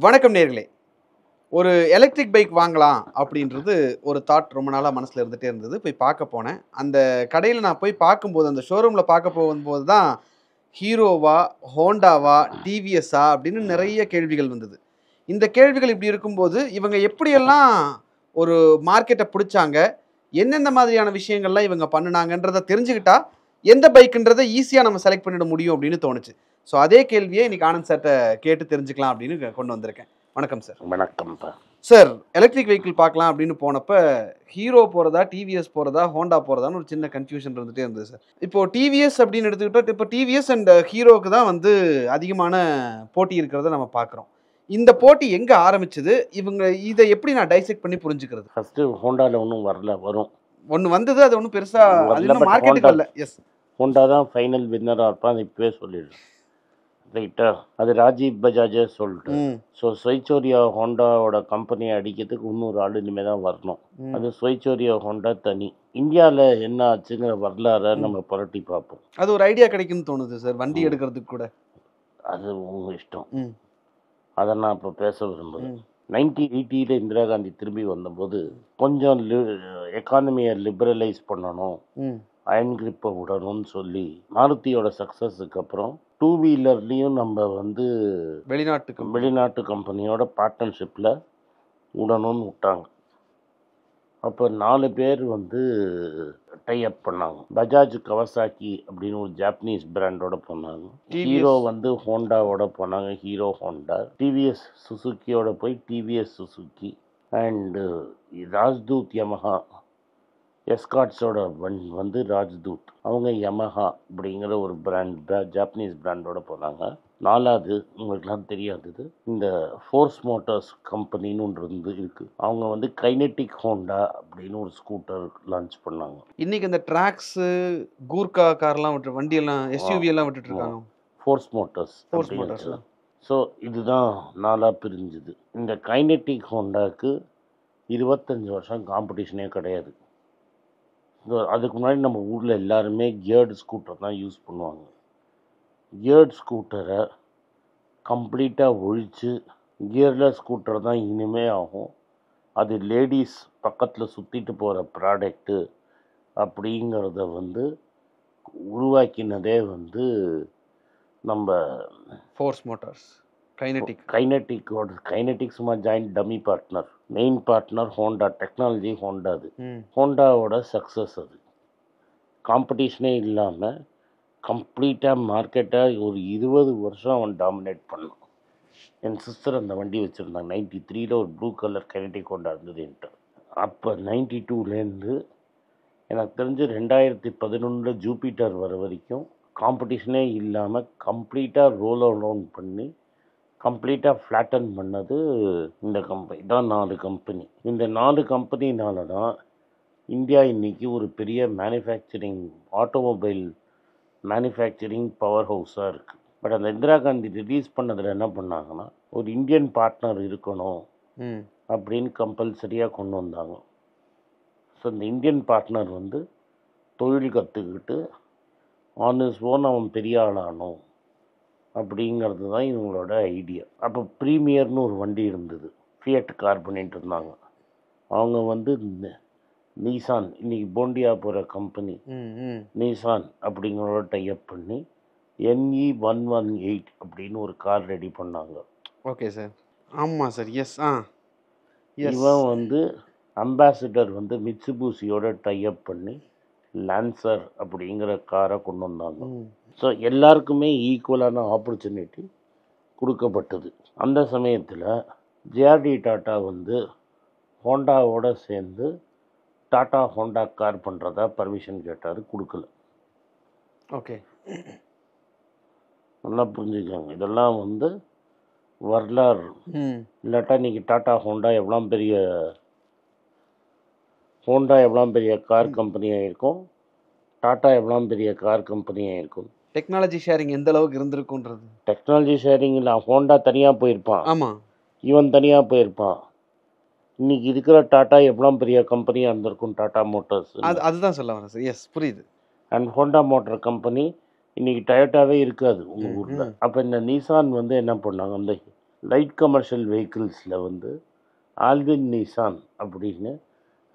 வணக்கம் நேர்களே. ஒரு எலக்ட்ரிக் பைக் வாங்கலாம் அப்படின்றது ஒரு தாட் ரொம்ப நாளாக மனசில் இருந்துகிட்டே இருந்தது. போய் பார்க்க போனேன். அந்த கடையில் நான் போய் பார்க்கும்போது, அந்த ஷோரூமில் பார்க்க போகும்போது தான் ஹீரோவா, ஹோண்டாவா, டிவிஎஸ்ஸா அப்படின்னு நிறைய கேள்விகள் வந்தது. இந்த கேள்விகள் இப்படி இருக்கும்போது இவங்க எப்படியெல்லாம் ஒரு மார்க்கெட்டை பிடிச்சாங்க, எந்தெந்த மாதிரியான விஷயங்கள்லாம் இவங்க பண்ணினாங்கன்றதை தெரிஞ்சுக்கிட்டா எந்த பைக்குன்றதை ஈஸியாக நம்ம செலக்ட் பண்ணிட முடியும் அப்படின்னு தோணுச்சு. ஸோ அதே கேள்வியை இன்னைக்கு ஆனந்த் சார்கிட்ட கேட்டு தெரிஞ்சுக்கலாம் அப்படின்னு கொண்டு வந்திருக்கேன். வணக்கம் சார். வணக்கம்ப்பா சார், எலக்ட்ரிக் வெஹிக்கிள் பார்க்கலாம் அப்படின்னு போனப்ப ஹீரோ போகிறதா, டிவிஎஸ் போகிறதா, ஹோண்டா போகிறதான்னு ஒரு சின்ன கன்ஃபியூஷன் இருந்துகிட்டே இருந்தது சார். இப்போது டிவிஎஸ் அப்படின்னு எடுத்துக்கிட்டோம். இப்போ டிவிஎஸ் அண்ட் ஹீரோவுக்கு தான் வந்து அதிகமான போட்டி இருக்கிறத நம்ம பார்க்குறோம். இந்த போட்டி எங்கே ஆரம்பிச்சது? இவங்க இதை எப்படி நான் டைசெக்ட் பண்ணி புரிஞ்சுக்கிறது? ஃபஸ்ட்டு ஹோண்டாவில் ஒன்றும் வரும் ஒன்று வந்தது, அது ஒன்றும் பெருசாக அது இன்னும் மார்க்கெட்டுக்கு வரல. எஸ், ஹோண்டா தான் ஃபைனல் வின்னராக இருப்பான், அது இப்போவே சொல்லிடுறேன். ரைட்டா, அது ராஜீவ் பஜாஜே சொல்லிட்டு. ஸோ ஸ்வைச்சோரியா ஹோண்டாவோட கம்பெனியை அடிக்கிறதுக்கு இன்னொரு ஆள் இனிமேல் தான் வரணும். அது ஸ்வைச்சோரியா ஹோண்டா தனி. இந்தியாவில் என்ன ஆச்சுங்கிற வரலாறை நம்ம புரட்டி பார்ப்போம். அது ஒரு ஐடியா கிடைக்குன்னு தோணுது சார், வண்டி எடுக்கிறதுக்கு கூட. அது உங்கள் இஷ்டம், அதை நான் இப்போ பேச விரும்புகிறேன். 1980 இந்திரா காந்தி திரும்பி வந்தபோது கொஞ்சம் எக்கானமியை லிபரலைஸ் பண்ணணும், அயன் கிரிப்பை விடணும்னு சொல்லி மாருதியோட சக்ஸஸுக்கு அப்புறம் டூ வீலர்லேயும் நம்ம வந்து வெளிநாட்டு கம்பெனியோட பார்ட்னர்ஷிப்பில் விடணும்னு விட்டாங்க. அப்போ 4 பேர் வந்து டைஅப் பண்ணாங்க. பஜாஜ் கவசாக்கி அப்படின்னு ஒரு ஜாப்பனீஸ் பிராண்டோட போனாங்க. ஹீரோ வந்து ஹோண்டாவோட போனாங்க, ஹீரோ ஹோண்டா. டிவிஎஸ் சுசுக்கியோட போய் TVS Suzuki. And Rajdoot Yamaha, எஸ்காட்ஸோட வந்து ராஜ்தூத், அவங்க யமஹா அப்படிங்கிற ஒரு ஜாப்பனீஸ் பிராண்டோட போனாங்க. 4வது உங்களுக்குலாம் தெரியாதது, இந்த ஃபோர்ஸ் மோட்டார்ஸ் கம்பெனின்னு ஒன்று இருக்குது. அவங்க வந்து கைனெட்டிக் ஹோண்டா அப்படின்னு ஒரு ஸ்கூட்டர் லான்ச் பண்ணாங்க. இன்னைக்கு இந்த ட்ராக்ஸு, கூர்கா கார்லாம் விட்டு வண்டியெல்லாம் எஸ்யூவி எல்லாம் விட்டுட்டு இருக்காங்க. Force Motors. ஸோ இதுதான் 4ஆக பிரிஞ்சுது. இந்த கைனெட்டிக் ஹோண்டாவுக்கு 25 வருஷம் காம்படிஷனே கிடையாது. அதுக்கு முன்னாடி நம்ம ஊரில் எல்லாருமே கியர்டு ஸ்கூட்டர் தான் யூஸ் பண்ணுவாங்க. கியர்டு ஸ்கூட்டரை கம்ப்ளீட்டாக ஒழித்து கியர்லெஸ் ஸ்கூட்டர் தான் இனிமே ஆகும். அது லேடிஸ் பக்கத்தில் சுற்றிட்டு போகிற ப்ராடக்ட்டு அப்படிங்கிறத வந்து உருவாக்கினதே வந்து நம்ம ஃபோர்ஸ் மோட்டார்ஸ். கைனெட்டிக் சும்மா joint dummy partner. Main partner Honda, technology Honda. அது ஹோண்டாவோட சக்ஸஸ். அது காம்படிஷனே இல்லாமல் கம்ப்ளீட்டாக மார்க்கெட்டை ஒரு 20 வருஷம் அவன் டாமினேட் பண்ணான். என் சிஸ்டர் அந்த வண்டி வச்சுருந்தாங்க. 93 ஒரு ப்ளூ கலர் கைனெட்டிக் ஹோண்டா இருந்ததுன்ட்டு. அப்போ 92 எனக்கு தெரிஞ்சு 2011 ஜூபிட்டர் வர வரைக்கும் காம்படிஷனே இல்லாமல் கம்ப்ளீட்டாக ரோல் டவுன் பண்ணி கம்ப்ளீட்டாக ஃப்ளாட்டன் பண்ணது இந்த கம்பெனி தான். 4 கம்பெனி. இந்த 4 கம்பெனினால தான் இந்தியா இன்றைக்கி ஒரு பெரிய ஆட்டோமொபைல் மேனுஃபேக்சரிங் பவர் ஹவுஸாக இருக்குது. பட் அந்த இந்திரா காந்தி ரிலீஸ் பண்ணதில் என்ன பண்ணாங்கன்னா, ஒரு இந்தியன் பார்ட்னர் இருக்கணும் அப்படின்னு கம்பல்சரியாக கொண்டு வந்தாங்க. ஸோ இந்த இந்தியன் பார்ட்னர் வந்து தொழில் கற்றுக்கிட்டு ஆன் இஸ் ஓன் அவன் பெரிய ஆளானோம் அப்படிங்கிறது தான் இவங்களோட ஐடியா. அப்போ ப்ரீமியர்னு ஒரு வண்டி இருந்தது, ஃபியட் கார் பண்ணிட்டு இருந்தாங்க. அவங்க வந்து நீசான், இன்னைக்கு போண்டியா போகிற கம்பெனி நீசான் அப்படிங்கிறோட டைஅப் பண்ணி NE118 அப்படின்னு ஒரு கார் ரெடி பண்ணாங்க. Okay sir. ஆமாம் சார். எஸ். இவன் வந்து அம்பாசிடர் வந்து மிட்சுபிஷியோட டைஅப் பண்ணி லான்சர் அப்படிங்கிற காரை கொண்டு வந்தாங்க. ஸோ எல்லாருக்குமே ஈக்குவலான ஆப்பர்ச்சுனிட்டி கொடுக்கப்பட்டது. அந்த சமயத்தில் ஜேஆர்டி டாட்டா வந்து ஹோண்டாவோட சேர்ந்து டாட்டா ஹோண்டா கார் பண்ணுறதா பர்மிஷன் கேட்டார், கொடுக்கல. ஓகே, நல்லா புரிஞ்சுக்கோங்க, இதெல்லாம் வந்து வரலாறு. இல்லாட்டா இன்றைக்கி ஹோண்டா எவ்வளோ பெரிய கார் கம்பெனியாக இருக்கும், டாட்டா எவ்வளோ பெரிய கார் கம்பெனியாக இருக்கும். டெக்னாலஜி ஷேரிங் எந்த அளவுக்கு இருந்திருக்குன்றது. டெக்னாலஜி ஷேரிங் இல்லை, ஹோண்டா தனியாக போயிருப்பான், ஆமாம், இவன் தனியாக போயிருப்பான். இன்னைக்கு இருக்கிற டாட்டா எவ்வளோ பெரிய கம்பெனியாக இருந்திருக்கும், டாட்டா மோட்டார்ஸ். அதுதான் சொல்ல வரேன் சார். எஸ், புரியுது. அண்ட் ஹோண்டா மோட்டார் கம்பெனி இன்னைக்கு டயோட்டாவே இருக்காது உங்கள் ஊரில். அப்போ இந்த நீசான் வந்து என்ன பண்ணாங்க, அந்த லைட் கமர்ஷியல் வெஹிக்கிள்ஸில் வந்து ஆல்வின் நிசான் அப்படின்னு,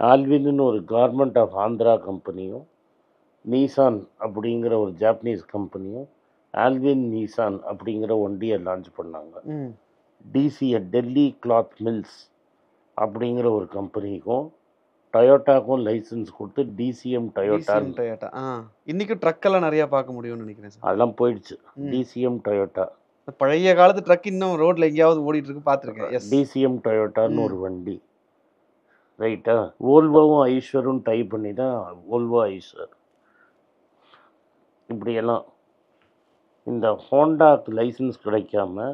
ஆல்வின்னு ஒரு கவர்மெண்ட் ஆஃப் ஆந்திரா கம்பெனியும், நீசான் அப்படிங்கிற ஒரு ஜாப்பனீஸ் கம்பெனியும் ஆல்வின் நீசான் அப்படிங்கிற வண்டியை லான்ச் பண்ணாங்க. டிசிஏ டெல்லி கிளாத் மில்ஸ் அப்படிங்கிற ஒரு கம்பெனிக்கும் டொயோட்டாக்கும் லைசன்ஸ் கொடுத்து டிசிஎம் டொயோட்டா இன்னைக்கும் ட்ரக் எல்லாம் நிறைய பார்க்க முடியும்னு நினைக்கிறேன் சார். அதெல்லாம் போயிடுச்சு. டிசிஎம் டொயோட்டா பழைய காலத்து ட்ரக் இன்னும் ரோட்ல எங்கேயாவது ஓடிட்டு இருக்கு பார்த்துருக்கேன். டிசிஎம் டொயோட்டான்னு ஒரு வண்டி, ரைட்டா? ஓல்வோவும் ஐஸ்வரும் டை பண்ணி தான் ஓல்வோ ஐஸ்வர். இப்படியெல்லாம் இந்த ஹோண்டாக்கு லைசன்ஸ் கிடைக்காம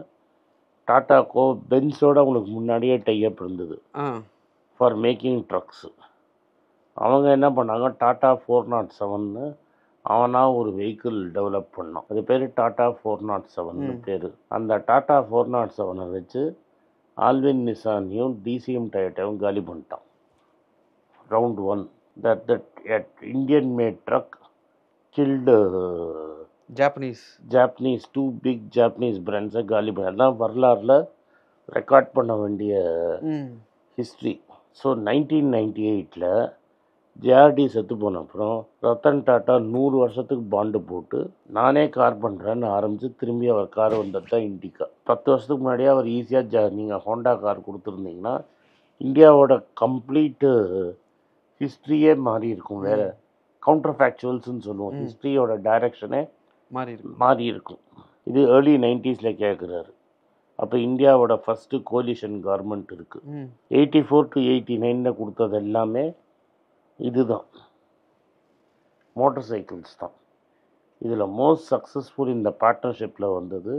டாட்டாக்கோ பென்ஸோட அவங்களுக்கு முன்னாடியே டைப் இருந்தது ஃபார் மேக்கிங் ட்ரக்ஸு. அவங்க என்ன பண்ணாங்க, டாட்டா 407ன்னு அவனாக ஒரு வெஹிக்கிள் டெவலப் பண்ணான். அது பேர் டாட்டா 407 பேர். அந்த டாட்டா 407 வச்சு ஆல்வின் நிசானையும் டிசிஎம் டொயோட்டாவும் காலி பண்ணிட்டான். Round 1 that Indian made truck killed Japanese 2 big Japanese பிராண்ட்ஸை காலி பண்ண. எல்லாம் வரலாறுல ரெக்கார்ட் பண்ண வேண்டிய ஹிஸ்ட்ரி. ஸோ 1998 ஜேஆர்டி செத்து போன அப்புறம் ரத்தன் டாட்டா 100 வருஷத்துக்கு பாண்டு போட்டு நானே கார் பண்ணுறேன்னு ஆரம்பித்து திரும்பி அவர் கார் வந்தது தான் இண்டிகா. 10 வருஷத்துக்கு முன்னாடியே அவர் ஈஸியாக நீங்கள் ஹோண்டா கார் கொடுத்துருந்தீங்கன்னா இந்தியாவோட கம்ப்ளீட்டு ஹிஸ்ட்ரியே மாறி இருக்கும். வேறு கவுண்டர் ஃபேக்சுவல்ஸ்ன்னு சொல்லுவோம். ஹிஸ்ட்ரியோட டைரக்ஷனே மாறி இருக்கும். இது ஏர்லி 90s கேட்குறாரு. அப்போ இந்தியாவோட ஃபஸ்ட்டு கோலிஷன் கவர்மெண்ட் இருக்குது. 84 to 89 கொடுத்தது எல்லாமே இதுதான், மோட்டர் சைக்கிள்ஸ் தான். இதில் மோஸ்ட் சக்ஸஸ்ஃபுல் இந்த பார்ட்னர்ஷிப்பில் வந்தது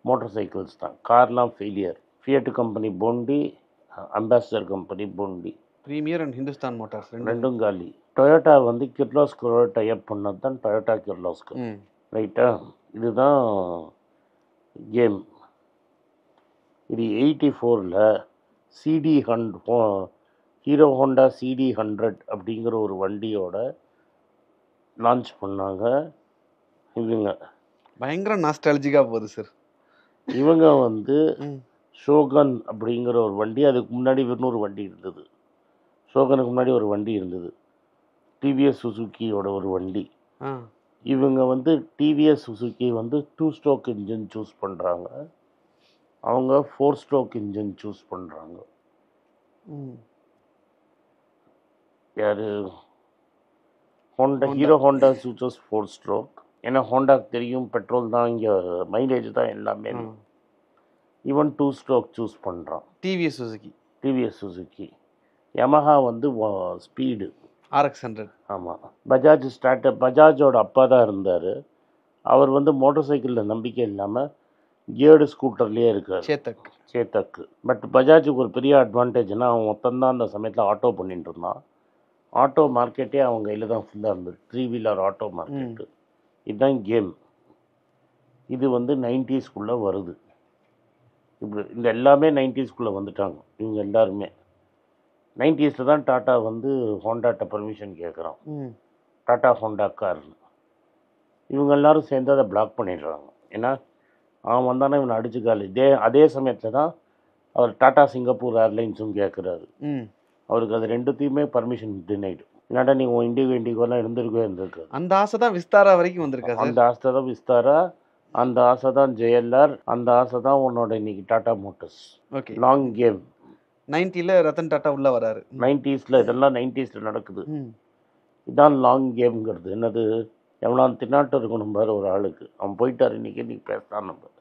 மோட்டர் சைக்கிள்ஸ் தான். கார்லாம் ஃபெயிலியர். ஃபியட் கம்பெனி போண்டி, அம்பாசிடர் கம்பெனி போண்டி, ப்ரீமியர் அண்ட் ஹிந்துஸ்தான் மோட்டார்ஸ் ரெண்டும் காலி. டொயோட்டா வந்து கிர்லோஸ்கரோட டைப் பண்ணது தான் டொயோட்டா கிர்லோஸ்கர், ரைட்டா? இதுதான் கேம். இது 84ல் சிடி ஹீரோ ஹோண்டா சிடி 100 அப்படிங்கிற ஒரு வண்டியோட லான்ச் பண்ணாங்க. இவங்க பயங்கர நாஸ்டாலஜிக்காக போகுது சார். இவங்க வந்து ஷோகன் அப்படிங்கிற ஒரு வண்டி, அதுக்கு முன்னாடி இன்னொரு வண்டி இருந்தது. ஷோகனுக்கு முன்னாடி ஒரு வண்டி இருந்தது, டிவிஎஸ் சுசுக்கியோட ஒரு வண்டி. இவங்க வந்து டிவிஎஸ் சுசுக்கி வந்து 2 ஸ்ட்ரோக் இன்ஜின் சூஸ் பண்ணுறாங்க, அவங்க 4 ஸ்ட்ரோக் இன்ஜின் சூஸ் பண்ணுறாங்க. யார்? Honda, hero Honda சூசஸ் 4 stroke. ஏன்னா ஹோண்டாக்கு தெரியும் பெட்ரோல் தான் இங்கே மைலேஜ் தான் எல்லாமே. ஈவன் 2 ஸ்ட்ரோக் சூஸ் பண்ணுறான் டிவிஎஸ் சுசுக்கி. யமஹா வந்து ஸ்பீடு RX 100. ஆமாம். பஜாஜோட அப்பா தான் இருந்தார். அவர் வந்து மோட்டர் சைக்கிளில் நம்பிக்கை இல்லாமல் கியர்டு ஸ்கூட்டர்லேயே இருக்கார், சேத்தக். பட் பஜாஜுக்கு ஒரு பெரிய அட்வான்டேஜ்னால் அவன் மொத்தம்தான் அந்த சமயத்தில் ஆட்டோ பண்ணிட்டு இருந்தான். ஆட்டோ மார்க்கெட்டே அவங்க கையில் தான் ஃபுல்லாக இருந்தது, 3 வீலர் ஆட்டோ மார்க்கெட்டு. இதுதான் கேம். இது வந்து 90ஸ்குள்ளே வருது. இப்படி இந்த எல்லாமே 90ஸ்குள்ளே வந்துட்டாங்க. இவங்க எல்லாருமே 90ஸில் தான் டாட்டா வந்து ஹோண்டாட்ட பர்மிஷன் கேட்குறான், டாட்டா ஹோண்டா கார்னு. இவங்க எல்லோரும் சேர்ந்து அதை பிளாக் பண்ணிடுறாங்க. ஏன்னா அவன் வந்தானே இவனை அடிச்சுக்காலு. அதே சமயத்தில் தான் அவர் டாட்டா சிங்கப்பூர் ஏர்லைன்ஸும் கேட்குறாரு. அவருக்கு அது ரெண்டுத்தையுமே பர்மிஷன் டினைடு. இல்லாட்டா நீ உன் இண்டிகோலாம் இருந்திருக்காது. அந்த ஆசை தான் விஸ்தாரா வரைக்கும் வந்திருக்கா? அந்த ஆசை தான் விஸ்தாரா, அந்த ஆசை தான் ஜெயலர், அந்த ஆசை தான் உன்னோட இன்னைக்கு Tata Motors. Okay, long game. 90ல் ரத்தன் டாட்டா உள்ள வராரு. 90ஸில் இதெல்லாம் 90ஸில் நடக்குது. இதான் லாங் கேம்ங்கிறது. என்னது, எவ்வளோ தின்னாட்டம் இருக்கணும் பாரு ஒரு ஆளுக்கு. அவன் போயிட்டார், இன்னைக்கு பேசலாம். நம்ம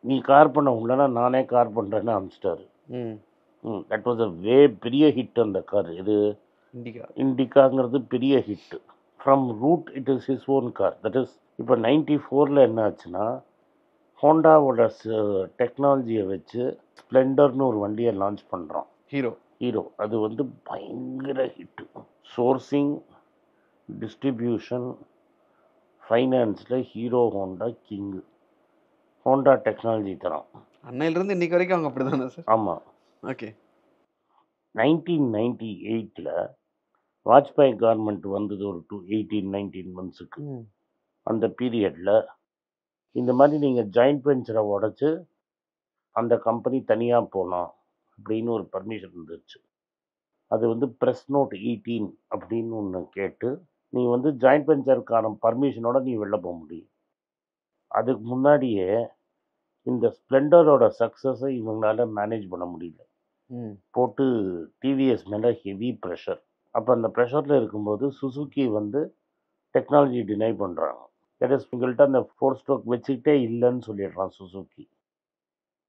நீ கார் பண்ண உள்ளனா நானே கார் பண்ணுறேன்னு அனுப்பிச்சிட்டாரு. தட் வாஸ் அ பெரிய ஹிட் அந்த கார். இது இண்டிகாங்கிறது பெரிய hit. From root it is his own car. That is இப்போ 94ல் என்ன ஆச்சுன்னா, ஹோண்டாவோட டெக்னாலஜியை வச்சு ஸ்ப்ளெண்டர்னு ஒரு வண்டியை லான்ச் பண்ணுறான் ஹீரோ. அது வந்து பயங்கர ஹிட்டு. சோர்சிங், டிஸ்ட்ரிபியூஷன், ஃபைனான்ஸில் Hero Honda king. Honda technology தரான். அன்னையிலிருந்து இன்னைக்கு வரைக்கும் அவங்க அப்படி தானே சார்? ஆமாம். ஓகே. 1998ல் வாஜ்பாய் கவர்மெண்ட் வந்தது ஒரு 18-19 மந்த்ஸுக்கு. அந்த பீரியடில் இந்த மாதிரி நீங்கள் ஜாயிண்ட் வெஞ்சரை உடச்சி அந்த கம்பெனி தனியாக போகலாம் அப்படின்னு ஒரு பர்மிஷன் இருந்துச்சு. அது வந்து ப்ரெஸ் நோட் 18 அப்படின்னு ஒன்று கேட்டு நீ வந்து ஜாயிண்ட் வெஞ்சருக்கான பர்மிஷனோட நீ வெளில போக முடியும். அதுக்கு முன்னாடியே இந்த ஸ்ப்ளெண்டரோட சக்ஸஸை இவங்களால மேனேஜ் பண்ண முடியல. போட்டு டிவிஎஸ் மேலே ஹெவி ப்ரெஷர். அப்போ அந்த ப்ரெஷரில் இருக்கும்போது சுசுகி வந்து டெக்னாலஜி டினை பண்ணுறாங்க. உங்கள்கிட்ட அந்த 4 ஸ்ட்ரோக் வச்சுக்கிட்டே இல்லைன்னு சொல்லிடுறான் சுசுகி.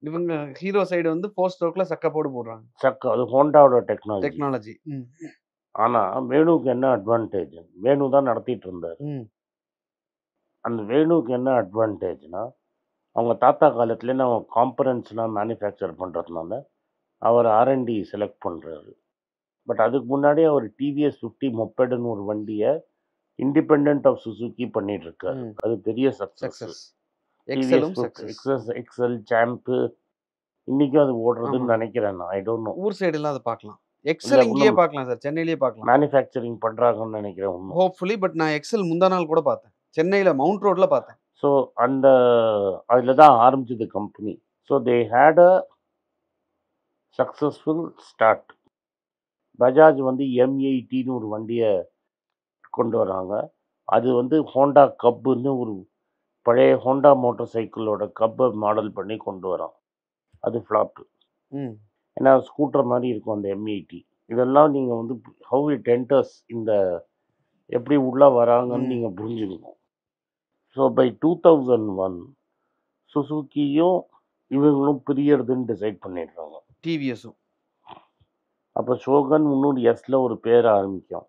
இவங்க ஹீரோ சைடு வந்து 4 ஸ்ட்ரோக்ல சக்கப்போடு போடுறாங்க. அது ஹோண்டாவோட டெக்னாலஜி. டெக்னாலஜி. ஆனால் வேணுவுக்கு என்ன அட்வான்டேஜ்? வேணு தான் நடத்திட்டு இருந்தார். அந்த வேணுவுக்கு என்ன அட்வான்டேஜ்னா, அவங்க தாத்தா காலத்துலேருந்து அவங்க காம்பனன்ட்ஸ்லாம் மேனுஃபேக்சர் பண்ணுறதுனால அவர் ஆர்என்டி செலக்ட் பண்ணுறாரு. பட் அதுக்கு முன்னாடி அவர் டிவிஎஸ் 50 மொப்பெடுன்னு ஒரு வண்டியை இண்டிபெண்ட் ஆஃப் சுசுகி பண்ணிட்டு இருக்காரு. அது பெரிய சக்ஸஸ். எக்ஸல் சாம்பு இன்னைக்கும் அது ஓடுறதுன்னு நினைக்கிறேன். I don't know. ஊர் சைடுலாம் அதை பார்க்கலாம். எக்ஸல் இங்கேயே பார்க்கலாம் சார், சென்னையிலேயே பார்க்கலாம். மேனுஃபேக்சரிங் பண்ணுறாங்கன்னு நினைக்கிறேன். ஹோப்ஃபுல்லி. பட் நான் எக்ஸல் முந்தா நாள் கூட பார்த்தேன், சென்னையில் மவுண்ட் ரோட்ல பார்த்தேன். ஸோ அந்த அதில் தான் ஆரம்பிச்சது company. So they had a successful start. Bajaj வந்து M80ன்னு ஒரு வண்டியை கொண்டு வராங்க. அது வந்து ஹோண்டா கப்புன்னு ஒரு பழைய ஹோண்டா மோட்டார் சைக்கிளோட கப்பை மாடல் பண்ணி கொண்டு வரோம். அது ஃப்ளாப்பு. ஏன்னா ஸ்கூட்டர் மாதிரி இருக்கும் அந்த M80. இதெல்லாம் நீங்கள் வந்து ஹவு இட் என்டர்ஸ், இந்த எப்படி உள்ளே வராங்கன்னு நீங்கள் புரிஞ்சுக்கணும். ஸோ பை 2001 சுசுகியும் இவங்களும் பிரியறதுன்னு டிசைட் பண்ணிடுறாங்க. டிவிஎஸும். அப்போ ஷோகன் இன்னொரு எஸ்ல ஒரு பேர் ஆரம்பிக்கும்,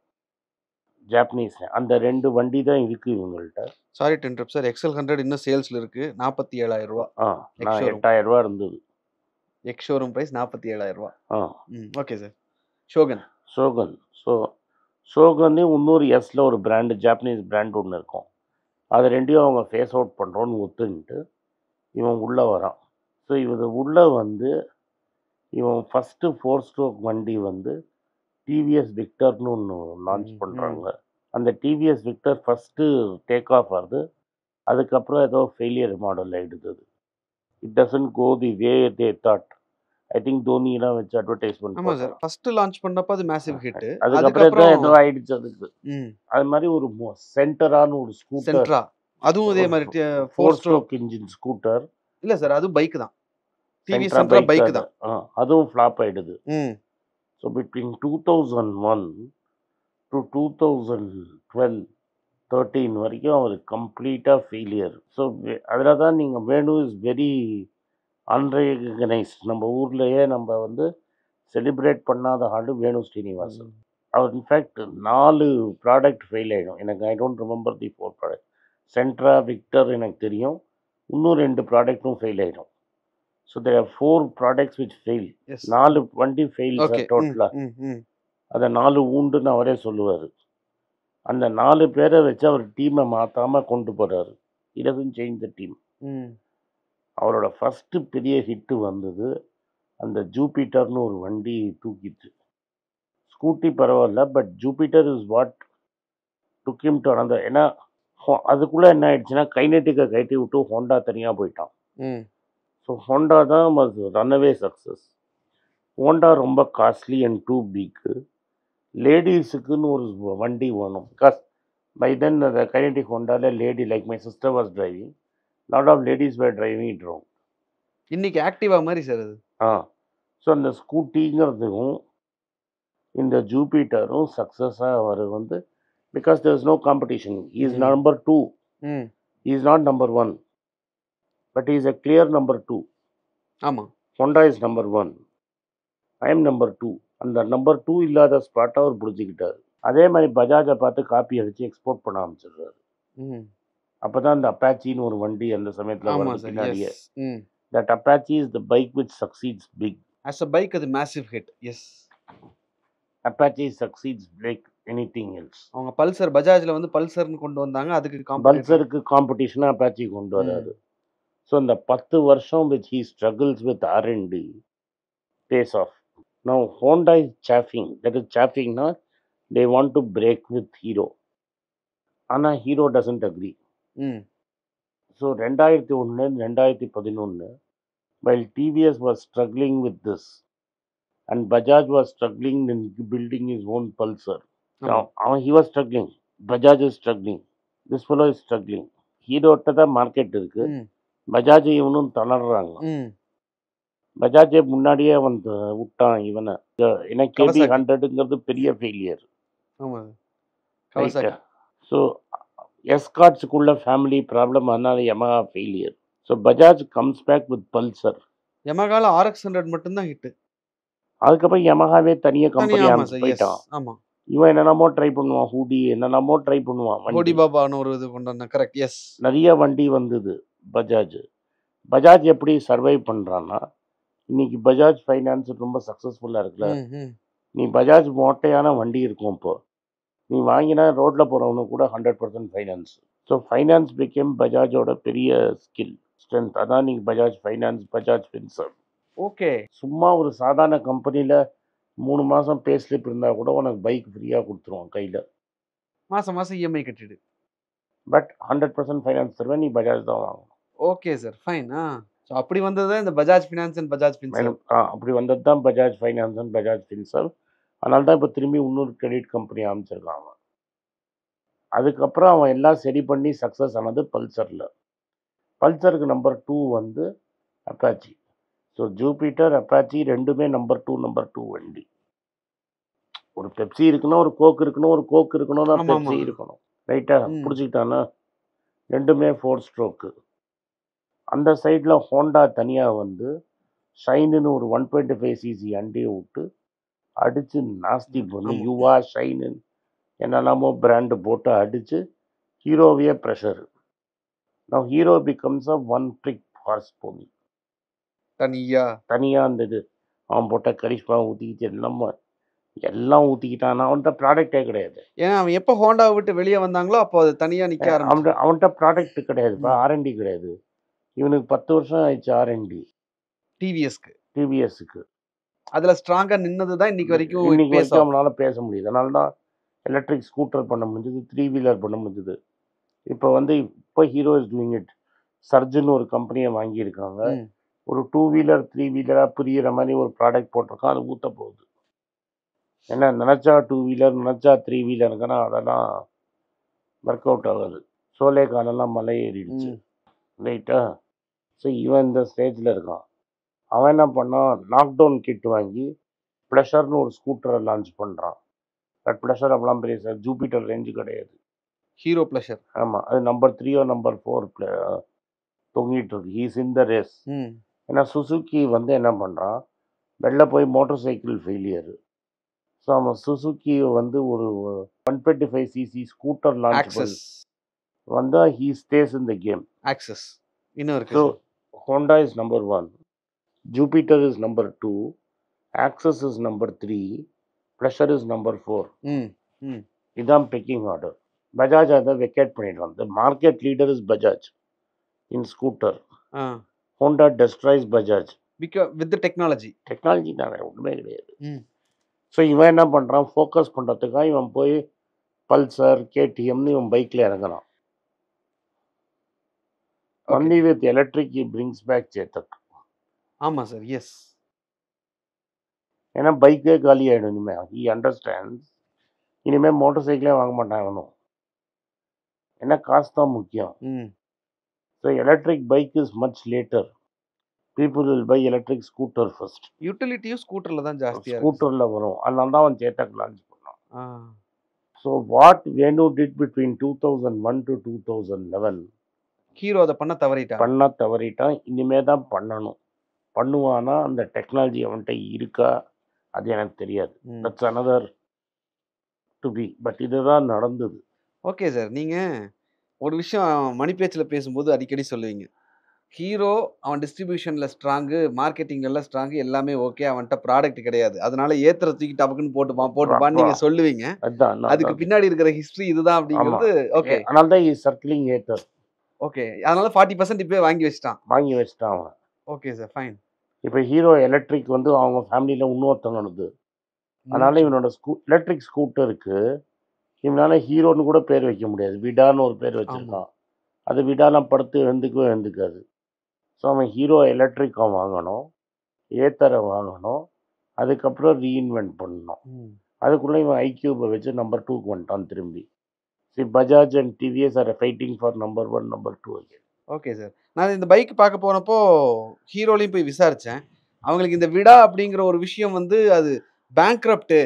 ஜாப்பனீஸ். அந்த 2 வண்டி தான் இருக்கு இவங்கள்ட்ட. Sorry to interrupt sir, XL 100 இன்னும் சேல்ஸ்ல இருக்கு. 47,000 ரூபா. நான் 8,000 ரூபா இருந்தது. எக்ஸ் ஷோரூம் பிரைஸ் 47,000 ரூபா. Okay sir. Shogan. So Shogan இன்னொரு எஸ்ல ஒரு பிராண்டு, ஜாப்பனீஸ் பிராண்ட் ஒன்று இருக்கும். அது ரெண்டையும் அவங்க ஃபேஸ் அவுட் பண்ணுறோன்னு ஒத்துன்ட்டு இவன் உள்ளே வரான். ஸோ இவன் உள்ளே வந்து இவன் ஃபஸ்ட்டு 4 ஸ்ட்ரோக் வண்டி வந்து டிவிஎஸ் விக்டர்னு ஒன்று லான்ச் பண்ணுறாங்க. அந்த TVS Victor first take off ஆகுது. அதுக்கப்புறம் ஏதோ ஃபெயிலியர் மாடல் ஆகிடுது. It doesn't go the way they thought. I think தோனியெலாம் வச்சு அட்வர்டைஸ்மெண்ட். ஆமாம் சார், ஃபஸ்ட்டு லான்ச் பண்ணப்போ அது மேசிவ் ஹிட். அதுக்கப்புறம் ஏதோ ஆயிடுச்சு அதுக்கு. அது மாதிரி ஒரு சென்டரான ஒரு ஸ்கூட்டர், அதுவும் இதே மாதிரி 4 ஸ்ட்ரோக் இன்ஜின் ஸ்கூட்டர். இல்லை சார், அது பைக் தான். டிவி சென்ட்ரா பைக் தான். அதுவும் ஃப்ளாப் ஆயிடுது. ஸோ பிட்வீன் 2001 டு 2012-13 வரைக்கும் அவர் கம்ப்ளீட்டாக ஃபெயிலியர். ஸோ அதில் தான் நீங்கள் வேணு இஸ் வெரி அன்ரெகனைஸ்ட். நம்ம ஊர்லேயே நம்ம வந்து செலிப்ரேட் பண்ணாத ஆள் வேணு ஸ்ரீனிவாசன். அவர் இன்ஃபேக்ட் 4 ப்ராடக்ட் ஃபெயில் ஆகிடும். எனக்கு I don't remember the 4 product. Centra, Victor எனக்கு தெரியும். இன்னும் 2 ப்ராடக்ட்டும் ஃபெயில் ஆகிடும். So there are 4 products which fail. 4 வண்டி ஃபெயில் சார் டோட்டலாக. அதை 4 ஊண்டுன்னு அவரே சொல்லுவார். அந்த 4 பேரை வச்சு அவர் டீமை மாற்றாமல் கொண்டு போகிறாரு. He doesn't change the team. அவரோட ஃபஸ்ட்டு பெரிய ஹிட்டு வந்தது அந்த ஜூபிட்டர்னு ஒரு வண்டி தூக்கிட்டு. ஸ்கூட்டி பரவாயில்ல, but Jupiter is what took him to another. ஏன்னா அதுக்குள்ளே என்ன ஆயிடுச்சுன்னா கைனெட்டிக்கை கட்டி விட்டு ஹோண்டா தனியாக போயிட்டான். ஸோ ஹோண்டா தான் வாஸ் ரன்அவே சக்ஸஸ். ஹோண்டா ரொம்ப காஸ்ட்லி அண்ட் டூ பிக். லேடிஸுக்குன்னு ஒரு வண்டி வேணும். பிகாஸ் பை தென் அந்த கைனெட்டிக் ஹோண்டாவில் lady like my sister was driving. Lot of ladies were driving it wrong. இன்னைக்கு ஆக்டிவா மாதிரி சார் அது. ஸோ அந்த ஸ்கூட்டிங்கிறதுக்கும் இந்த ஜூபிட்டரும் சக்ஸஸாக அவர் வந்து because there is no competition. Is number 2. Is not number 1, but is a clear number 2. ஆமாம், Honda is number 1, I am number 2. அந்த நம்பர் 2 இல்லாத ஸ்பாட்டை அவர் பிடிச்சிக்கிட்டார். அதே மாதிரி பஜாஜை பார்த்து காப்பி அடித்து எக்ஸ்போர்ட் பண்ண ஆரம்பிச்சிடுறாரு. அப்போ தான் இந்த அப்பாச்சின்னு ஒரு வண்டி அந்த சமயத்தில் வந்து பின்னாடியே. That Apache is the bike which succeeds big. as a bike அது massive hit. Yes, Apache succeeds like anything else. அவங்க பல்சர், பஜாஜில் வந்து பல்சர்னு கொண்டு வந்தாங்க. அதுக்கு பல்சருக்கு காம்படிஷனாக அப்பாச்சி கொண்டு வராரு. ஸோ இந்த 10 வருஷம் which he struggles with R&D pays off. Now Honda is chaffing. That is chaffing na, they want to break with Hero. Ana Hero doesn't agree. So 2001 2011 while TVS was struggling with this and Bajaj was struggling in building his own Pulsar. Now, he was struggling. Bajaj is struggling. This fellow is struggling. ஹீரோட்ட தான் market இருக்கு. பஜாஜ் இவனும் தளர்றாங்க. பஜாஜை முன்னாடியே வந்து விட்டான் இவனை. ஏன்னா KB 100ங்கிறது பெரிய ஃபெயிலியர். ஸோ எஸ்கார்ட்ஸுக்குள்ள ஃபேமிலி ப்ராப்ளம், அதனால Yamaha failure. So Bajaj comes back with Pulsar. யமஹால RX 100 மட்டும்தான் ஹிட். அதுக்கப்புறம் யமஹாவே தனியாக கம்பெனி அமைச்சு போயிட்டான். ஆமாம், இவன் என்னென்னமோ ட்ரை பண்ணுவான், ஹூடி என்னென்னமோ ட்ரை பண்ணுவான். ஹூடி பாபான்னு ஒரு இது கொண்டு வந்தான். Correct, yes. நிறைய வண்டி வந்தது பஜாஜ். பஜாஜ் எப்படி சர்வைவ் பண்ணுறான்னா, இன்னைக்கு பஜாஜ் ஃபைனான்ஸ் ரொம்ப சக்ஸஸ்ஃபுல்லாக இருக்குல்ல. நீ பஜாஜ் மோட்டையான வண்டி இருக்கும், இப்போ நீ வாங்கினா ரோட்டில் போகிறவனுக்கு கூட 100% ஃபைனான்ஸ். ஸோ ஃபைனான்ஸ் பிகேம் பஜாஜோட பெரிய ஸ்ட்ரென்த். அதான் நீங்கள் பஜாஜ் ஃபைனான்ஸ், பஜாஜ் ஃபின்சர்வ். ஓகே, சும்மா ஒரு சாதாரண கம்பெனியில் 3 மாதம் பே ஸ்லிப் இருந்தால் கூட உனக்கு பைக் ஃப்ரீயாக கொடுத்துருவான் கையில். மாதம் மாதம் இஎம்ஐ கட்டிடு. பட் 100% ஃபைனான்ஸ் தருவேன், நீ பஜாஜ் தான் வாங்கணும். Okay sir, fine. ஸோ அப்படி வந்தது தான் இந்த பஜாஜ் ஃபினான்ஸ் அண்ட் பஜாஜ் ஃபின்சர்வ். அப்படி வந்தது தான் பஜாஜ் ஃபைனான்ஸ் அண்ட் பஜாஜ் ஃபின்சர்வ். அதனால தான் இப்போ திரும்பி இன்னொரு கிரெடிட் கம்பெனி ஆரம்பிச்சிருக்காங்க. அதுக்கப்புறம் அவன் எல்லாம் சரி பண்ணி சக்ஸஸ் ஆனது பல்சரில். பல்சருக்கு நம்பர் 2 வந்து அப்பாச்சி. ஸோ ஜூபிட்டர், அப்பாச்சி ரெண்டுமே நம்பர் 2 வண்டி. ஒரு பெப்சி இருக்கணும், ஒரு கோக் இருக்கணும், ஒரு கோக் இருக்கணும், தான் பெப்சி இருக்கணும். ரைட்டா பிடிச்சிக்கிட்டானா? ரெண்டுமே 4 ஸ்ட்ரோக்கு. அந்த சைடில் ஹோண்டா தனியாக வந்து ஷைனுன்னு ஒரு 125cc வண்டியை விட்டு அடித்து நாஸ்தி பண்ணி யுவா ஷைனு என்னெல்லாமோ பிராண்டு போட்டு அடித்து ஹீரோவையே ப்ரெஷரு. நான் Hero becomes a 1 trick horse pony. தனியாக அந்த இது அவன் போட்ட கரிஷ்மா ஊற்றிக்கிட்டு எல்லாம் ஊற்றிக்கிட்டான். அவன்கிட்ட ப்ராடக்டே கிடையாது. ஏன்னா அவன் எப்போ ஹோண்டாவை விட்டு வெளியே வந்தாங்களோ அப்போ அது தனியாக நிற்க ஆரம்பிச்சு. அவன்கிட்ட ப்ராடக்ட் கிடையாதுப்பா, R&D கிடையாது. இவனுக்கு 10 வருஷம் ஆயிடுச்சு R&D. டிவிஎஸ்க்கு அதில் ஸ்ட்ராங்காக நின்னது தான் இன்னைக்கு வரைக்கும் அவனால பேச முடியுது. அதனால தான் எலக்ட்ரிக் ஸ்கூட்டர் பண்ண முடிஞ்சது, 3 வீலர் பண்ண முடிஞ்சது. இப்போ hero is doing it. Surgeon ஒரு கம்பெனியை வாங்கியிருக்காங்க. ஒரு 2 வீலர் 3 வீலராக புரியிற மாதிரி ஒரு ப்ராடக்ட் போட்டிருக்கான், அது ஊற்ற போகுது. ஏன்னா நினச்சா 2 வீலர், நினச்சா 3 வீலருங்கன்னா அதெல்லாம் ஒர்க் அவுட் ஆகாது. சோலே காலெல்லாம் மலை ஏறிடுச்சு. ரைட்டா? ஸோ இவன் இந்த ஸ்டேஜில் இருக்கான். அவன் என்ன பண்ணான், லாக்டவுன் கிட் வாங்கி ப்ளஷர்னு ஒரு ஸ்கூட்டரை லான்ச் பண்ணுறான். பட் ப்ளஷர் அப்பெல்லாம் பெரிய சார் ஜூபிட்டர் ரேஞ்சு கிடையாது. Hero pleasure. ஆமாம், அது நம்பர் 3 நம்பர் 4 தொங்கிட்டு இருக்கு. He's in the race. ஏன்னா சுசுக்கி வந்து என்ன பண்ணுறான், வெளில போய் மோட்டர் சைக்கிள் ஃபெயிலியர். ஸோ அவன் சுசுக்கி வந்து ஒரு 125cc ஸ்கூட்டர் லான்ச் வந்து he stay in the game. Access இன்னும் இருக்கு. So Honda is number 1, Jupiter is number 2, access is number 3, pleasure is number 4. இதுதான் பெக்கிங் ஆர்டர். பஜாஜ் அதை வெக்கேட் பண்ணிடுவான். The market leader is Bajaj in scooter. Honda destroys Bajaj with technology தானே, ஒன்றுமே கிடையாது. So இவன் என்ன பண்ணுறான், ஃபோக்கஸ் பண்ணுறதுக்காக இவன் போய் பல்சர், கேடிஎம்னு இவன் பைக்கில் இறங்குறான். Only with electric he brings back Chetak. ஆமாம் சார், எஸ். ஏன்னா பைக்கே காலி ஆகிடும் இனிமேல். He understands. இனிமேல் மோட்டர் சைக்கிளே வாங்க மாட்டான் அவனும். ஏன்னா காசு தான் முக்கியம். So electric bike is much later. People will buy electric scooter first. யூட்டிலிட்டியும் ஸ்கூட்டரில் தான் ஜாஸ்தியாக ஸ்கூட்டரில் வரும். அதனால தான் அவன் சேத்தக் லான்ச் பண்ணான். So what Venu did between 2001 to 2011, Hero அதை பண்ண தவறிட்டான். இனிமே தான் பண்ணணும். பண்ணுவானா, அந்த டெக்னாலஜி அவன்கிட்ட இருக்கா, அது எனக்கு தெரியாது. That's another to be. But இதுதான் நடந்தது. ஓகே சார், நீங்கள் ஒரு விஷயம் மணிப்பேச்சில் பேசும்போது அடிக்கடி சொல்லுவீங்க, ஹீரோ அவன் டிஸ்ட்ரிபியூஷனில் ஸ்ட்ராங்கு, மார்க்கெட்டிங்லாம் ஸ்ட்ராங்கு, எல்லாமே ஓகே, அவன்கிட்ட ப்ராடக்ட் கிடையாது, அதனால ஏத்துற தூக்கி டபக்குன்னு போட்டுப்பான் நீங்கள் சொல்லுவீங்க. அதுக்கு பின்னாடி இருக்கிற ஹிஸ்ட்ரி இதுதான் அப்படிங்கிறது. ஓகே, அதனால தான் சர்க்கிளிங் ஏத்தர். ஓகே, அதனால 40% இப்போ வாங்கி வச்சிட்டான் அவன். Okay sir, fine. இப்போ ஹீரோ எலக்ட்ரிக் வந்து அவங்க ஃபேமிலியில் இன்னொருத்தவனது. அதனால இவனோட எலக்ட்ரிக் ஸ்கூட்டருக்கு இவனால ஹீரோன்னு கூட பேர் வைக்க முடியாது. விடான்னு ஒரு பேர் வச்சிருக்கான். அது விடாலாம் படுத்து எழுந்துக்கவே எழுந்துக்காது. ஸோ அவன் ஹீரோ எலக்ட்ரிக்கை வாங்கணும், ஏத்தரை வாங்கணும், அதுக்கப்புறம் ரீஇன்வென்ட் பண்ணணும். அதுக்குள்ளே இவன் ஐக்யூபை வச்சு நம்பர் 2க்கு வந்துட்டான் திரும்பி. Bajaj and TVS are fighting for number 1, number 2 again. Okay sir. நான் இந்த பைக் பார்க்க போனப்போ ஹீரோலையும் போய் விசாரித்தேன். அவங்களுக்கு இந்த விடா அப்படிங்கிற ஒரு விஷயம் வந்து அது பேங்க்ரப்ட்டு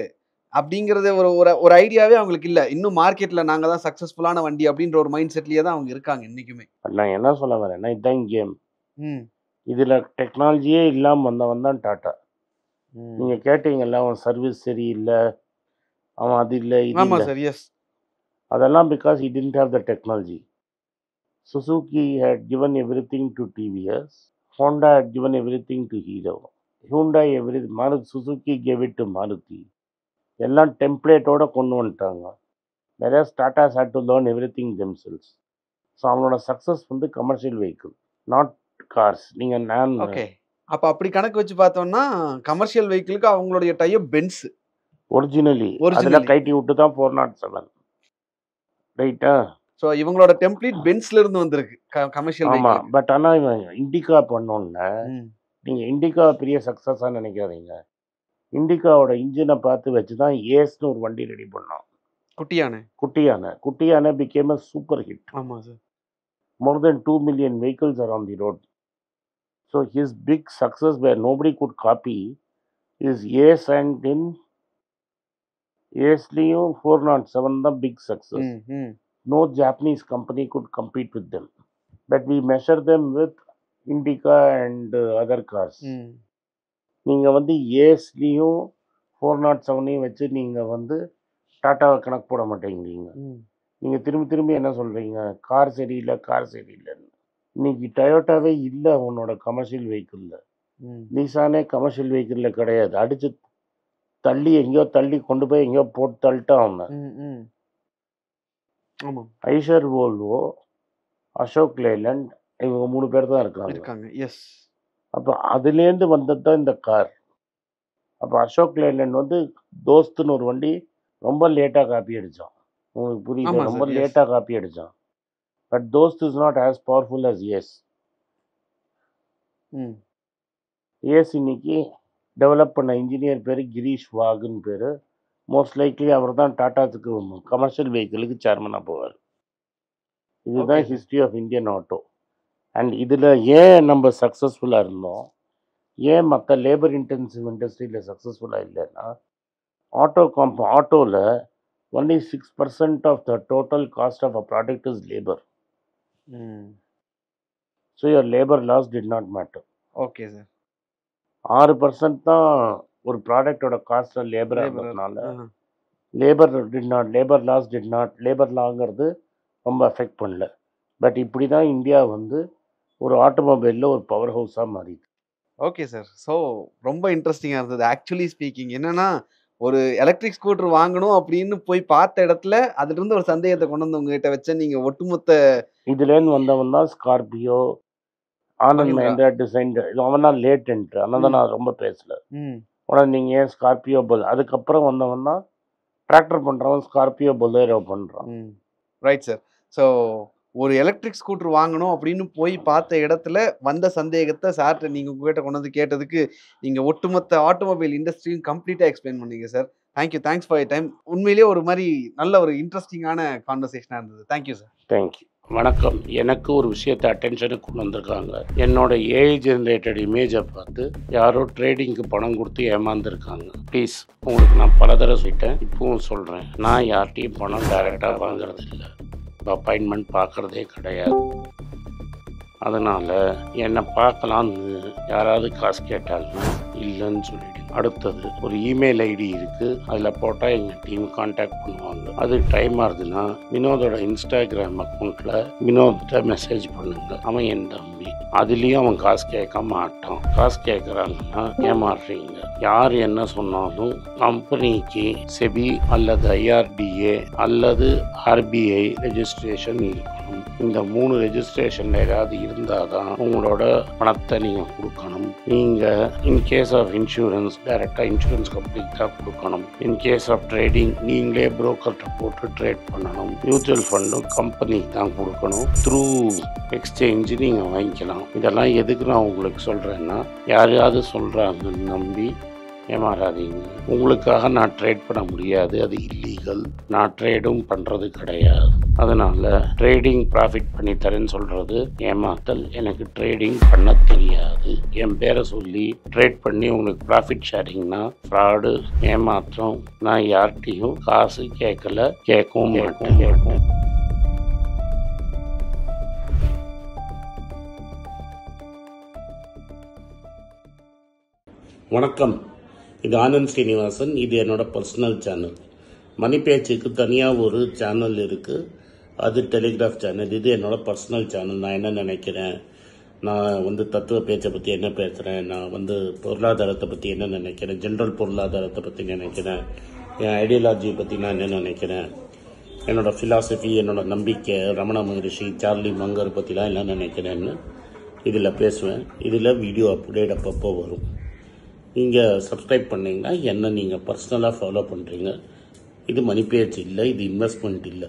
அப்படிங்கிறது ஒரு ஒரு ஒரு ஐடியாவே அவங்களுக்கு இல்லை. இன்னும் மார்க்கெட்டில் நாங்கள் தான் சக்ஸஸ்ஃபுல்லான வண்டி அப்படின்ற ஒரு மைண்ட் செட்லேயே தான் அவங்க இருக்காங்க இன்றைக்குமே. நான் என்ன சொல்ல வரேன்னா, இதுதான் கேம். ம் இதில் டெக்னாலஜியே இல்லாமல் வந்தவன் தான் டாட்டா. நீங்கள் கேட்டீங்கல்ல, அவன் சர்வீஸ் சரியில்லை, அவன் அது இல்லை இது ஆமாம் இல்லை, சார். எஸ். அதெல்லாம் because he didn't have the technology. Suzuki had given everything to TVS, Honda had given everything to Hero, Hyundai Suzuki gave it to Maruti. எல்லாம் டெம்ப்ளேட்டோட கொண்டு வந்துட்டாங்க. நிறைய Tatas had to learn everything themselves. So அவனோட success வந்து commercial vehicle, not cars. நீங்கள் நான் okay. அப்போ அப்படி கணக்கு வச்சு பார்த்தோம்னா கமர்ஷியல் வெஹிக்கிளுக்கு அவங்களுடைய டைப் பென்ஸ் ஒரிஜினலி அதில் கைட்டி விட்டு தான் 407 ரைட்டா. ஸோ இவங்களோட டெம்ப்ளேட் பென்ஸ்ல இருந்து வந்திருக்கு கமர்ஷியல். ஆமாம். பட் ஆனால் இவன் இண்டிகா பண்ணோன்னா நீங்கள் இண்டிகா பெரிய சக்ஸஸாக நினைக்காதீங்க. இண்டிகாவோட இன்ஜினை பார்த்து வச்சு தான் ஏஸ்னு ஒரு வண்டி ரெடி பண்ணோம். குட்டியான became a super hit. ஆமாம் sir. More than 2 million vehicles are on the road. So his big success where nobody could copy is Ace, and in Ace-லையும் 407 தான் big success. No Japanese company could compete with them. But we measure them with Indica and other cars. நீங்கள் வந்து ஏஸ்லேயும் 407ஐயும் வச்சு நீங்கள் வந்து டாட்டாவை கணக்கு போட மாட்டேங்கிறீங்க. நீங்கள் திரும்பி என்ன சொல்கிறீங்க, கார் சரியில்லைன்னு. இன்னைக்கு டொயோட்டாவே இல்லை உன்னோட கமர்ஷியல் வெஹிக்கிளில். நிசானே கமர்ஷியல் வெஹிக்கிளில் கிடையாது. அடித்து தள்ளி எங்கேயோ கொண்டு போய் எங்கேயோ போட்டு தள்ளிட்டான் அவன். ஐஷர், வோல்வோ, அசோக் லேலண்ட், இவங்க 3 பேர் தான் இருக்காங்க. எஸ். அப்போ அதுலேருந்து வந்தது தான் இந்த கார். அப்போ அசோக் லேலண்ட் வந்து தோஸ்துன்னு ஒரு வண்டி ரொம்ப லேட்டாக காப்பி அடித்தான். உங்களுக்கு புரியுது, ரொம்ப லேட்டாக காப்பி அடித்தான். But Dost is not as powerful as Ace. Ace இன்னைக்கு டெவலப் பண்ண இன்ஜினியர் பேர் கிரீஷ் வாகுன்னு பேர். மோஸ்ட் லைக்லி அவர் தான் டாட்டாத்துக்கு கமர்ஷியல் வெஹிக்கிளுக்கு சேர்மனாக போவார். இதுதான் history of Indian auto. And இதில் ஏன் நம்ம சக்ஸஸ்ஃபுல்லாக இருந்தோம், ஏன் மற்ற லேபர் இன்டென்சிவ் இண்டஸ்ட்ரியில் சக்ஸஸ்ஃபுல்லாக இல்லைன்னா, ஆட்டோவில் only 6% of the total cost of a product is labor. So your labor loss did not matter. Okay sir. 6% தான் ஒரு ப்ராடக்டோட காஸ்ட் லேபர் ஆகிறதுனால லேபர் லாங்கிறது ரொம்ப அஃபெக்ட் பண்ணல. பட் இப்படி தான் இந்தியா வந்து ஒரு ஆட்டோமொபைலில் ஒரு பவர் ஹவுஸாக மாறிது. Okay sir. ஸோ ரொம்ப இன்ட்ரெஸ்டிங்காக இருந்தது. ஆக்சுவலி ஸ்பீக்கிங் என்னென்னா, ஒரு எலக்ட்ரிக் ஸ்கூட்டர் வாங்கணும் அப்படின்னு போய் பார்த்த இடத்துல அதுலேருந்து ஒரு சந்தேகத்தை கொண்டு வந்து உங்ககிட்ட வச்ச நீங்கள் ஒட்டுமொத்த இதுலேருந்து வந்தவன் தான் ஸ்கார்பியோ, ஆனந்த் மஹிந்திரா டிசைன். அவன் தான் லேட்டன்ட், ஆனால் தான் நான் ரொம்ப பேசல. உடனே நீங்கள் ஏன் ஸ்கார்பியோ அதுக்கப்புறம் வந்தவன் தான் டிராக்டர் பண்ணுறவன் ஸ்கார்பியோ பொலேரோ பண்ணுறான். Right sir. ஸோ ஒரு எலக்ட்ரிக் ஸ்கூட்டர் வாங்கணும் அப்படின்னு போய் பார்த்த இடத்துல வந்த சந்தேகத்தை சார்ட்ட நீங்கள் உங்ககிட்ட கொண்டு வந்து கேட்டதுக்கு நீங்கள் ஒட்டுமொத்த ஆட்டோமொபைல் இண்டஸ்ட்ரியும் கம்ப்ளீட்டாக எக்ஸ்பிளைன் பண்ணீங்க sir. Thank you. Thanks for your time. உண்மையிலேயே ஒரு மாதிரி நல்ல ஒரு இன்ட்ரெஸ்டிங்கான கான்வர்சேஷனாக இருந்தது. Thank you sir. தேங்க்யூ. வணக்கம். எனக்கு ஒரு விஷயத்தை அட்டென்ஷனுக்கு கொண்டு வந்திருக்காங்க. என்னோட ஏஐ ஜென்ரேட்டட் இமேஜை பார்த்து யாரோ ட்ரேடிங்க்கு பணம் கொடுத்து ஏமாந்துருக்காங்க. ப்ளீஸ், உங்களுக்கு நான் பல தடவை சொல்லிட்டேன், இப்பவும் சொல்கிறேன், நான் யார்கிட்டையும் பணம் டைரெக்டாக வாங்குறது இல்லை, அப்பாயின்மெண்ட் பார்க்குறதே கிடையாது. அதனால் என்னை பார்க்கலான்னு யாராவது காசு கேட்டாங்கன்னா இல்லைன்னு சொல்லிவிடுங்க. அடுத்தது ஒரு இமெயில் ஐடி இருக்குது, அதில் போட்டால் எங்கள் டீம் கான்டாக்ட் பண்ணுவாங்க. அது டைம் ஆகுதுன்னா வினோதோட இன்ஸ்டாகிராம் அக்கௌண்ட்டில் வினோத்தை மெசேஜ் பண்ணுங்க. அவன் என் தம்பி, அதுலேயும் அவன் காசு கேட்க மாட்டான். காசு கேட்குறாங்கன்னா ஏமாறுறீங்க. யார் என்ன சொன்னாலும் கம்பெனிக்கு செபி அல்லது ஐஆர்டிஏ அல்லது ஆர்பிஐ ரெஜிஸ்ட்ரேஷன் இருக்கணும். இந்த 3 ரெஜிஸ்ட்ரேஷன் ஏதாவது இருந்தால் தான் உங்களோட பணத்தை நீங்கள் கொடுக்கணும். நீங்கள் இன்கேஸ் ஆஃப் இன்சூரன்ஸ் டைரெக்டாக இன்சூரன்ஸ் கம்பெனிக்கு தான் கொடுக்கணும். இன்கேஸ் ஆஃப் ட்ரேடிங் நீங்களே புரோக்கர்கிட்ட போட்டு ட்ரேட் பண்ணணும். மியூச்சுவல் ஃபண்டும் கம்பெனிக்கு தான் கொடுக்கணும். த்ரூ எக்ஸ்சேஞ்சு நீங்கள் வாங்கிக்கலாம். இதெல்லாம் எதுக்கு நான் உங்களுக்கு சொல்கிறேன்னா, யாரையாவது சொல்கிறாங்கன்னு நம்பி ஏமாறாதீங்க. உங்களுக்காக நான் ட்ரேட் பண்ண முடியாது, அது இல்லீகல். நான் ட்ரேடும் பண்ணுறது கிடையாது. அதனால் ட்ரேடிங் ப்ராஃபிட் பண்ணி தரேன்னு சொல்கிறது ஏமாத்தல். எனக்கு ட்ரேடிங் பண்ண தெரியாது. என் பேரை சொல்லி ட்ரேட் பண்ணி உங்களுக்கு ப்ராஃபிட் ஷேரிங்னா ஃப்ராடு, ஏமாற்றம். நான் யார்கிட்டையும் காசு கேட்கல, கேட்கவும் மாட்டேன். வணக்கம், இது ஆனந்த் ஸ்ரீனிவாசன். இது என்னோட பர்சனல் சேனல். மணி பேச்சுக்கு தனியாக ஒரு சேனல் இருக்குது, அது டெலிகிராஃப் சேனல். இது என்னோட பர்சனல் சேனல். நான் என்ன நினைக்கிறேன், நான் தத்துவ பேச்சை பற்றி என்ன பேசுகிறேன், நான் பொருளாதாரத்தை பற்றி என்ன நினைக்கிறேன், ஜென்ரல் பொருளாதாரத்தை பற்றி நினைக்கிறேன், என் ஐடியாலஜியை பற்றி நான் என்ன நினைக்கிறேன், என்னோடய ஃபிலாசபி, என்னோட நம்பிக்கை, ரமண மகரிஷி, சார்லி மங்கர் பற்றிலாம் என்ன நினைக்கிறேன்னு இதில் பேசுவேன். இதில் வீடியோ அப்டேட் அப்பப்போ வரும். நீங்கள் சப்ஸ்கிரைப் பண்ணிங்கன்னா என்ன நீங்கள் பர்சனலாக ஃபாலோ பண்ணுறீங்க. இது மணி பேச்சு இல்லை, இது இன்வெஸ்ட்மெண்ட் இல்லை.